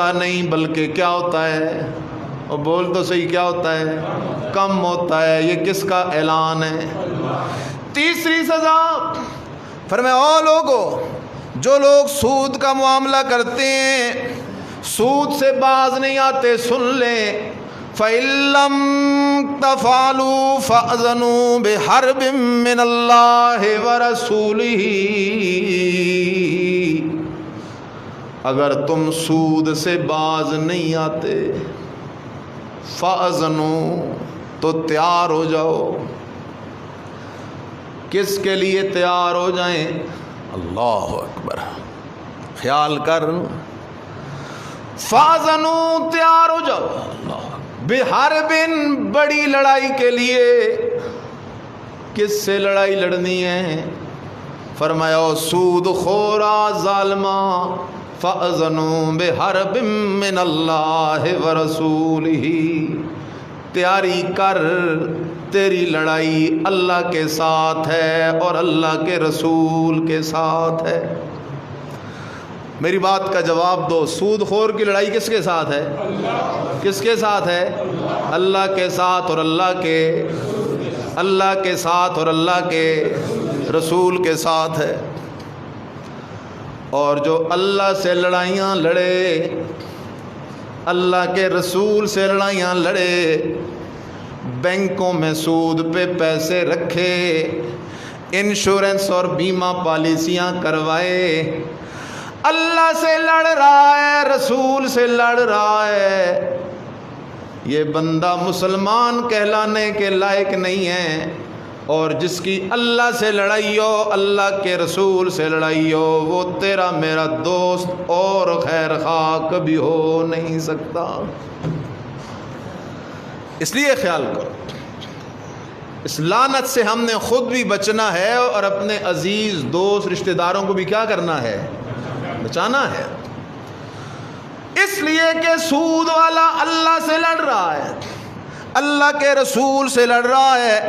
بڑھتا نہیں بلکہ کیا ہوتا ہے، اور بول تو صحیح، کیا ہوتا ہے؟ کم ہوتا ہے۔ یہ کس کا اعلان ہے؟ تیسری سزا فرمایا او لوگو، جو لوگ سود کا معاملہ کرتے ہیں، سود سے باز نہیں آتے، سن لیں فَإِن لَّمْ تَفْعَلُوا فَأْذَنُوا بِحَرْبٍ مِّنَ اللَّهِ وَرَسُولِهِ، اگر تم سود سے باز نہیں آتے، فَأْذَنُوا تو تیار ہو جاؤ۔ کس کے لیے تیار ہو جائیں؟ اللہ اکبر، خیال کر، فَأْذَنُوا تیار ہو جاؤ، بِحَرْبٍ بڑی لڑائی کے لیے۔ کس سے لڑائی لڑنی ہے؟ فرمایا سود خورا ظالمہ، فَأْذَنُوا بِحَرْبٍ مِّنَ اللَّهِ وَرَسُولِهِ، تیاری کر، تیری لڑائی اللہ کے ساتھ ہے اور اللہ کے رسول کے ساتھ ہے۔ میری بات کا جواب دو، سود خور کی لڑائی کس کے ساتھ ہے؟ کس کے ساتھ ہے؟ اللہ کے ساتھ اور اللہ کے ساتھ اور اللہ کے رسول کے ساتھ ہے۔ اور جو اللہ سے لڑائیاں لڑے، اللہ کے رسول سے لڑائیاں لڑے، بینکوں میں سود پہ پیسے رکھے، انشورنس اور بیمہ پالیسیاں کروائے، اللہ سے لڑ رہا ہے، رسول سے لڑ رہا ہے، یہ بندہ مسلمان کہلانے کے لائق نہیں ہے۔ اور جس کی اللہ سے لڑائی ہو، اللہ کے رسول سے لڑائی ہو، وہ تیرا میرا دوست اور خیر خواہ کبھی ہو نہیں سکتا۔ اس لیے خیال کرو، اس لعنت سے ہم نے خود بھی بچنا ہے اور اپنے عزیز دوست رشتہ داروں کو بھی کیا کرنا ہے؟ بچانا ہے۔ اس لیے کہ سود والا اللہ سے لڑ رہا ہے، اللہ کے رسول سے لڑ رہا ہے۔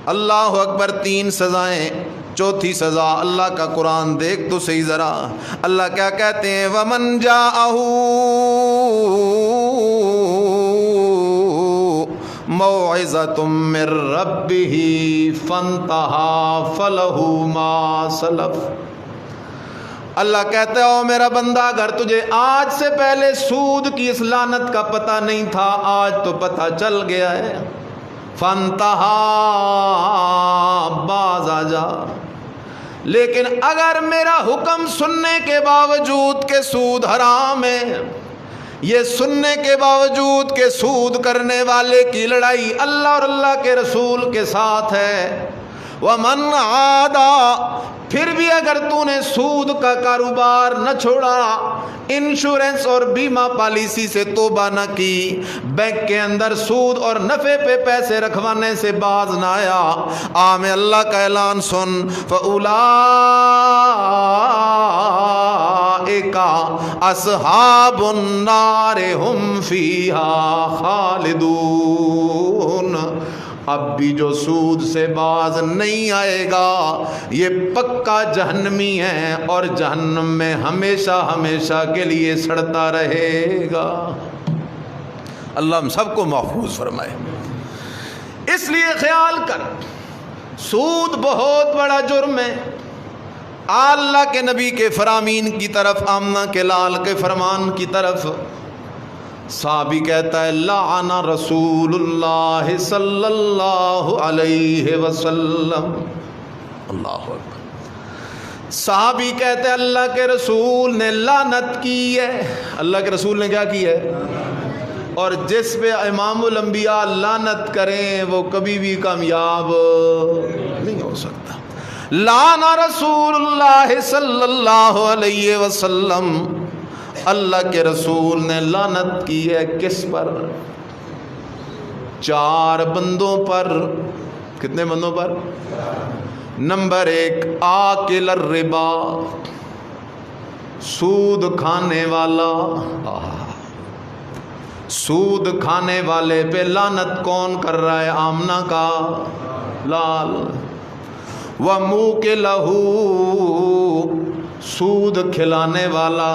اللہ اکبر، 3 سزائیں، چوتھی سزا اللہ کا قرآن دیکھ تو صحیح ذرا، اللہ کیا کہتے ہیں؟ وَمَنْ جَاءَهُ مَوْعِظَةٌ مِّن رَّبِّهِ فَانْتَهَىٰ فَلَهُ مَا سَلَفَ، اللہ کہتا ہے او میرا بندہ، اگر تجھے آج سے پہلے سود کی اس لعنت کا پتہ نہیں تھا، آج تو پتہ چل گیا ہے، فَانْتَهَا، باز آ جا۔ لیکن اگر میرا حکم سننے کے باوجود کہ سود حرام ہے، یہ سننے کے باوجود کہ سود کرنے والے کی لڑائی اللہ اور اللہ کے رسول کے ساتھ ہے، وَمَنْ عَادَ، پھر بھی اگر تو نے سود کا کاروبار نہ چھوڑا، انشورنس اور بیمہ پالیسی سے توبہ نہ کی، بینک کے اندر سود اور نفع پہ پیسے رکھوانے سے باز نہ آیا، عام اللہ کا اعلان سن، فَأُولَئِكَ أَصْحَابُ النَّارِ هُمْ فِيهَا خَالِدُونَ، اب بھی جو سود سے باز نہیں آئے گا یہ پکا جہنمی ہے اور جہنم میں ہمیشہ ہمیشہ کے لیے سڑتا رہے گا۔ اللہ ہم سب کو محفوظ فرمائے۔ اس لیے خیال کر، سود بہت بڑا جرم ہے۔ اللہ کے نبی کے فرامین کی طرف، آمنہ کے لال کے فرمان کی طرف صحابی کہتا ہے لعن رسول اللہ صلی اللہ علیہ وسلم، اللہ اکبر، صحابی کہتے ہیں اللہ کے رسول نے لعنت کی ہے۔ اللہ کے رسول نے کیا کی ہے؟ اور جس پہ امام الانبیاء لعنت کریں وہ کبھی بھی کامیاب نہیں ہو سکتا۔ لعن رسول اللہ صلی اللہ علیہ وسلم، اللہ کے رسول نے لعنت کی ہے کس پر؟ 4 بندوں پر۔ کتنے بندوں پر؟ نمبر 1 آکل الربا، سود کھانے والا۔ سود کھانے والے پہ لعنت کون کر رہا ہے؟ آمنہ کا لال۔ وَمُوكِلَهُ، سود کھلانے والا۔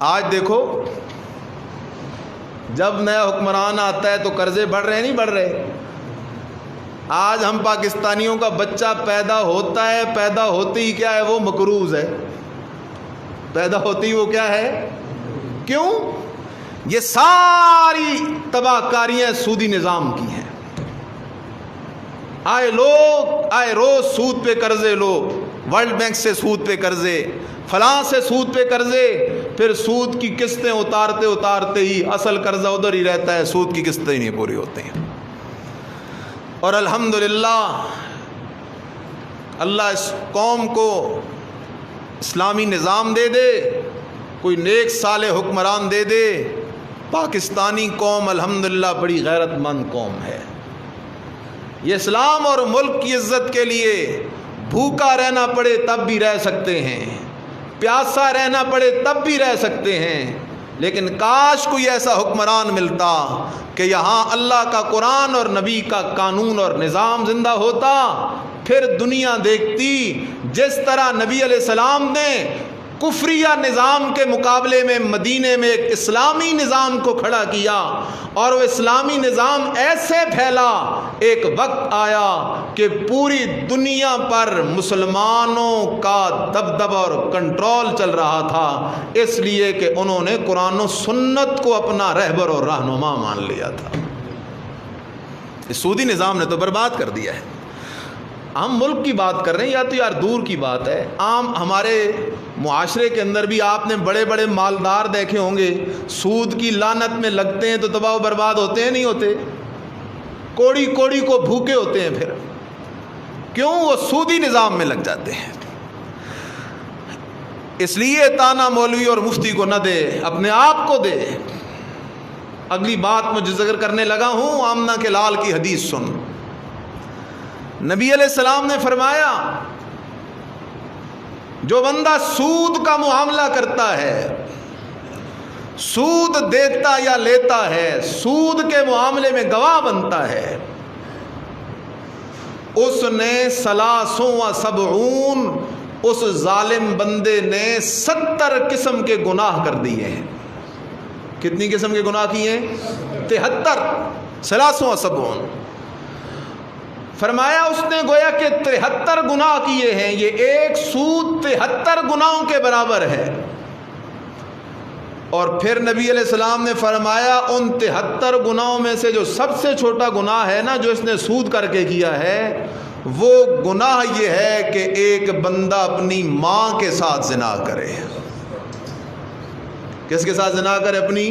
آج دیکھو جب نیا حکمران آتا ہے تو قرضے بڑھ رہے نہیں بڑھ رہے؟ آج ہم پاکستانیوں کا بچہ پیدا ہوتا ہے، پیدا ہوتے ہی کیا ہے وہ مقروض ہے، پیدا ہوتے ہی وہ کیا ہے؟ کیوں؟ یہ ساری تباہ کاریاں سودی نظام کی ہیں۔ آئے روز سود پہ قرضے لو، ورلڈ بینک سے سود پہ قرضے، فلاں سے سود پہ قرضے، پھر سود کی قسطیں اتارتے ہی اصل قرضہ ادھر ہی رہتا ہے، سود کی قسطیں ہی نہیں پوری ہوتی ہیں۔ اور الحمدللہ اللہ اس قوم کو اسلامی نظام دے دے، کوئی نیک صالح حکمران دے دے، پاکستانی قوم الحمدللہ بڑی غیرت مند قوم ہے۔ یہ اسلام اور ملک کی عزت کے لیے بھوکا رہنا پڑے تب بھی رہ سکتے ہیں، پیاسا رہنا پڑے تب بھی رہ سکتے ہیں، لیکن کاش کوئی ایسا حکمران ملتا کہ یہاں اللہ کا قرآن اور نبی کا قانون اور نظام زندہ ہوتا، پھر دنیا دیکھتی جس طرح نبی علیہ السلام نے کفریہ نظام کے مقابلے میں مدینے میں ایک اسلامی نظام کو کھڑا کیا، اور وہ اسلامی نظام ایسے پھیلا، ایک وقت آیا کہ پوری دنیا پر مسلمانوں کا دبدبہ اور کنٹرول چل رہا تھا، اس لیے کہ انہوں نے قرآن و سنت کو اپنا رہبر اور رہنما مان لیا تھا۔ اس سودی نظام نے تو برباد کر دیا ہے۔ ہم ملک کی بات کر رہے ہیں یا تو یار دور کی بات ہے، عام ہمارے معاشرے کے اندر بھی آپ نے بڑے بڑے مالدار دیکھے ہوں گے، سود کی لعنت میں لگتے ہیں تو تباہ و برباد ہوتے ہیں نہیں ہوتے؟ کوڑی کوڑی کو بھوکے ہوتے ہیں پھر، کیوں؟ وہ سودی نظام میں لگ جاتے ہیں۔ اس لیے تانا مولوی اور مفتی کو نہ دے، اپنے آپ کو دے۔ اگلی بات مجھے ذکر کرنے لگا ہوں، آمنہ کے لال کی حدیث سن۔ نبی علیہ السلام نے فرمایا جو بندہ سود کا معاملہ کرتا ہے، سود دیتا یا لیتا ہے، سود کے معاملے میں گواہ بنتا ہے، اس نے 73 اس ظالم بندے نے 70 قسم کے گناہ کر دیے ہیں۔ کتنی قسم کے گناہ کیے ہیں؟ 73 فرمایا اس نے گویا کہ 73 گناہ کیے ہیں، یہ ایک سود 73 گناہوں کے برابر ہے۔ اور پھر نبی علیہ السلام نے فرمایا ان 73 گناہوں میں سے جو سب سے چھوٹا گناہ ہے نا، جو اس نے سود کر کے کیا ہے، وہ گناہ یہ ہے کہ ایک بندہ اپنی ماں کے ساتھ زنا کرے۔ کس کے ساتھ زنا کرے؟ اپنی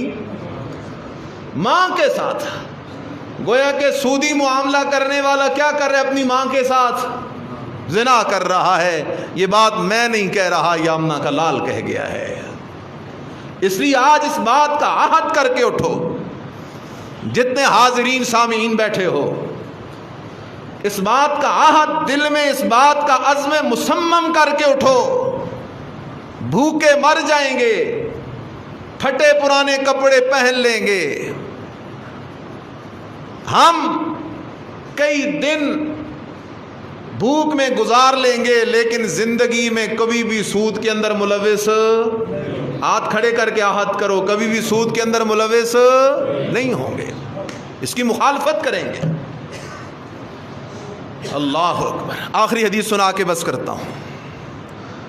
ماں کے ساتھ۔ گویا کہ سودی معاملہ کرنے والا کیا کر رہا ہے؟ اپنی ماں کے ساتھ زنا کر رہا ہے۔ یہ بات میں نہیں کہہ رہا، یہ آمنہ کا لال کہہ گیا ہے۔ اس لیے آج اس بات کا عہد کر کے اٹھو، جتنے حاضرین سامعین بیٹھے ہو، اس بات کا عہد دل میں، اس بات کا عزم مصمم کر کے اٹھو۔ بھوکے مر جائیں گے، پھٹے پرانے کپڑے پہن لیں گے، ہم کئی دن بھوک میں گزار لیں گے، لیکن زندگی میں کبھی بھی سود کے اندر ملوث، ہاتھ کھڑے کر کے عہد کرو، کبھی بھی سود کے اندر ملوث نہیں ہوں گے، اس کی مخالفت کریں گے۔ اللہ اکبر۔ آخری حدیث سنا کے بس کرتا ہوں۔